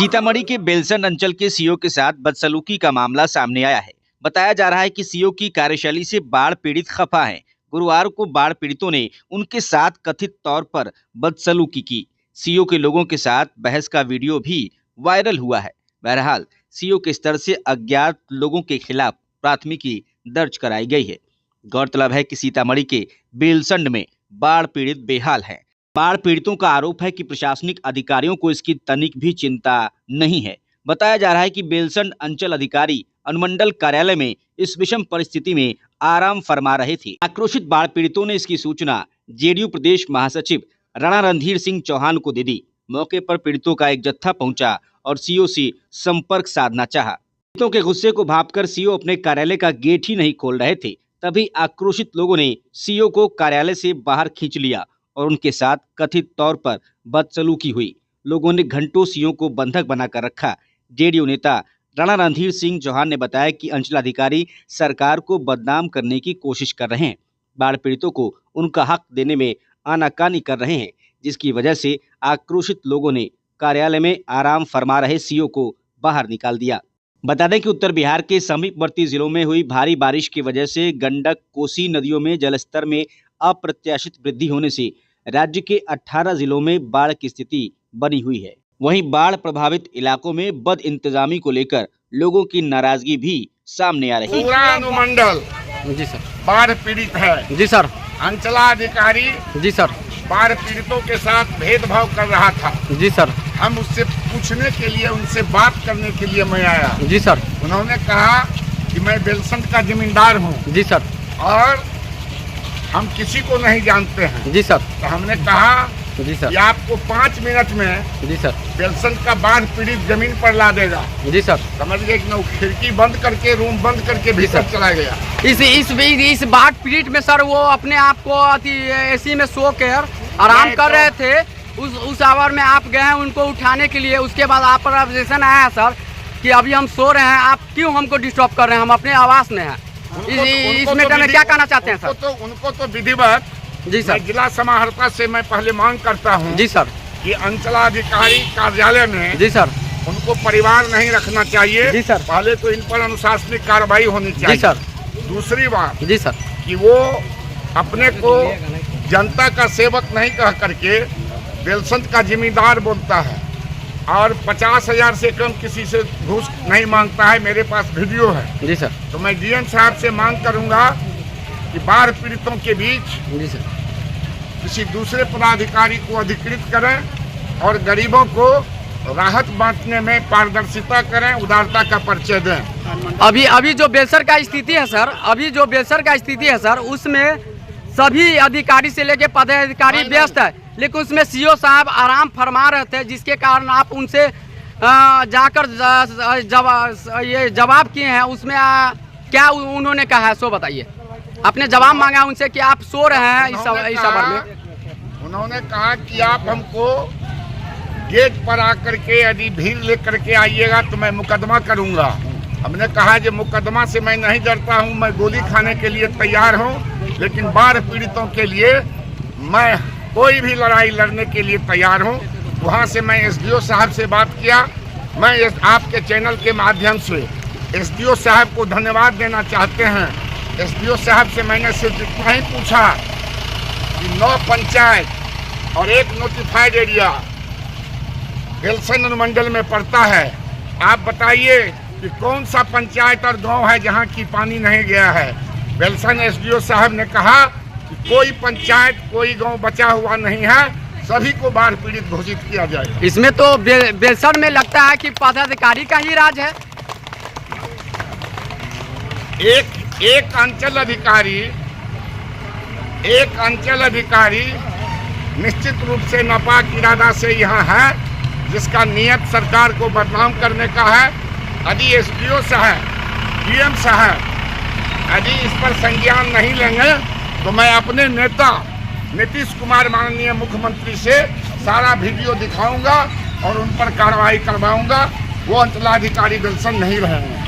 सीतामढ़ी के बेलसंड अंचल के सीओ के साथ बदसलूकी का मामला सामने आया है। बताया जा रहा है कि सीओ की कार्यशैली से बाढ़ पीड़ित खफा हैं। गुरुवार को बाढ़ पीड़ितों ने उनके साथ कथित तौर पर बदसलूकी की। सीओ के लोगों के साथ बहस का वीडियो भी वायरल हुआ है। बहरहाल सीओ के स्तर से अज्ञात लोगों के खिलाफ प्राथमिकी दर्ज कराई गई है। गौरतलब है कि सीतामढ़ी के बेलसंड में बाढ़ पीड़ित बेहाल हैं। बाढ़ पीड़ितों का आरोप है कि प्रशासनिक अधिकारियों को इसकी तनिक भी चिंता नहीं है। बताया जा रहा है कि बेलसंड अंचल अधिकारी अनुमंडल कार्यालय में इस विषम परिस्थिति में आराम फरमा रहे थे। आक्रोशित बाढ़ पीड़ितों ने इसकी सूचना जेडीयू प्रदेश महासचिव राणा रणधीर सिंह चौहान को दे दी। मौके पर पीड़ितों का एक जत्था पहुंचा और सीओ से संपर्क साधना चाहा। पीड़ितों के गुस्से को भांपकर सीओ अपने कार्यालय का गेट ही नहीं खोल रहे थे, तभी आक्रोशित लोगों ने सीओ को कार्यालय से बाहर खींच लिया और उनके साथ कथित तौर पर बदसलूकी हुई। लोगों ने घंटों सीओ को बंधक बनाकर रखा। जेडीयू नेता राणा रणधीर सिंह चौहान ने बताया कि अंचलाधिकारी सरकार को बदनाम करने की कोशिश कर रहे हैं। बाढ़ पीड़ितों को उनका हक देने में आनाकानी कर रहे हैं, जिसकी वजह से आक्रोशित लोगों ने कार्यालय में आराम फरमा रहे सीओ को बाहर निकाल दिया। बता दें कि उत्तर बिहार के समीपवर्ती जिलों में हुई भारी बारिश की वजह से गंडक, कोसी नदियों में जलस्तर में अप्रत्याशित वृद्धि होने से राज्य के 18 जिलों में बाढ़ की स्थिति बनी हुई है। वहीं बाढ़ प्रभावित इलाकों में बद इंतजामी को लेकर लोगों की नाराजगी भी सामने आ रही है। पूरा अनुमंडल जी सर बाढ़ पीड़ित है। जी सर अंचलाधिकारी जी सर बाढ़ पीड़ितों के साथ भेदभाव कर रहा था। जी सर हम उससे पूछने के लिए, उनसे बात करने के लिए मैं आया। जी सर उन्होंने कहा कि मैं बेलसंड का जमींदार हूँ जी सर और हम किसी को नहीं जानते हैं। जी सर तो हमने कहा जी सर कि आपको 5 मिनट में जी सर बेलसंड का बाढ़ पीड़ित जमीन पर ला देगा। जी सर समझ गए कि न, खिड़की बंद करके, रूम बंद करके भीतर चला गया। इस बाढ़ पीड़ित में सर वो अपने आप को एसी में सो कर आराम कर रहे थे। उस आवर में आप गए हैं उनको उठाने के लिए। उसके बाद आप पर ऑब्जेक्शन आया सर कि अभी हम सो रहे हैं, आप क्यों हमको डिस्टर्ब कर रहे हैं, हम अपने आवास में हैं। इस मैटर में क्या कहना चाहते हैं सर? उनको तो विधिवत जी सर जिला समाहर्ता से मैं पहले मांग करता हूं जी सर कि अंचलाधिकारी कार्यालय में जी सर उनको परिवार नहीं रखना चाहिए। जी सर पहले तो इन पर अनुशासनिक कार्रवाई होनी चाहिए। जी सर दूसरी बात जी सर कि वो अपने को जनता का सेवक नहीं कह करके बेलसंड का जिम्मेदार बोलता है और 50,000 से कम किसी से घूस नहीं मांगता है। मेरे पास वीडियो है। जी सर तो मैं डीएम साहब से मांग करूंगा कि बाढ़ पीड़ितों के बीच जी सर किसी दूसरे पदाधिकारी को अधिकृत करें और गरीबों को राहत बांटने में पारदर्शिता करें, उदारता का परिचय दें। अभी जो बेलसर का स्थिति है सर, उसमें सभी अधिकारी से लेके पदाधिकारी व्यस्त है, लेकिन उसमें सीओ साहब आराम फरमा रहे थे, जिसके कारण आप उनसे जाकर ये जवाब किए हैं। उसमें क्या उन्होंने कहा है सो बताइए। आपने जवाब मांगा उनसे कि आप सो रहे हैं इस आवर में। उन्होंने कहा कि आप हमको गेट पर आकर के यदि भीड़ लेकर के आइएगा तो मैं मुकदमा करूंगा। हमने कहा कि मुकदमा से मैं नहीं डरता हूं, मैं गोली खाने के लिए तैयार हूं, लेकिन बाढ़ पीड़ितों के लिए मैं कोई भी लड़ाई लड़ने के लिए तैयार हूं। वहां से मैं एसडीओ साहब से बात किया। मैं आपके चैनल के माध्यम से एसडीओ साहब को धन्यवाद देना चाहते हैं। एसडीओ साहब से मैंने सिर्फ इतना ही पूछा कि 9 पंचायत और 1 नोटिफाइड एरिया बेलसंड अनुमंडल में पड़ता है। आप बताइए कि कौन सा पंचायत और गांव है जहां की पानी नहीं गया है। बेलसंड एसडीओ साहब ने कहा कि कोई पंचायत, कोई गांव बचा हुआ नहीं है, सभी को बाढ़ पीड़ित घोषित किया जाएगा। इसमें तो बेलसंड में लगता है कि पदाधिकारी का ही राज है। एक अंचल अधिकारी निश्चित रूप से नापाक इरादा से यहाँ है, जिसका नियत सरकार को बदनाम करने का है। यदि एसडीओ साहब, डीएम साहब यदि इस पर संज्ञान नहीं लेंगे तो मैं अपने नेता नीतीश कुमार माननीय मुख्यमंत्री से सारा वीडियो दिखाऊंगा और उन पर कार्रवाई करवाऊंगा। वो अंचलाधिकारी बेलसंड नहीं रहेंगे।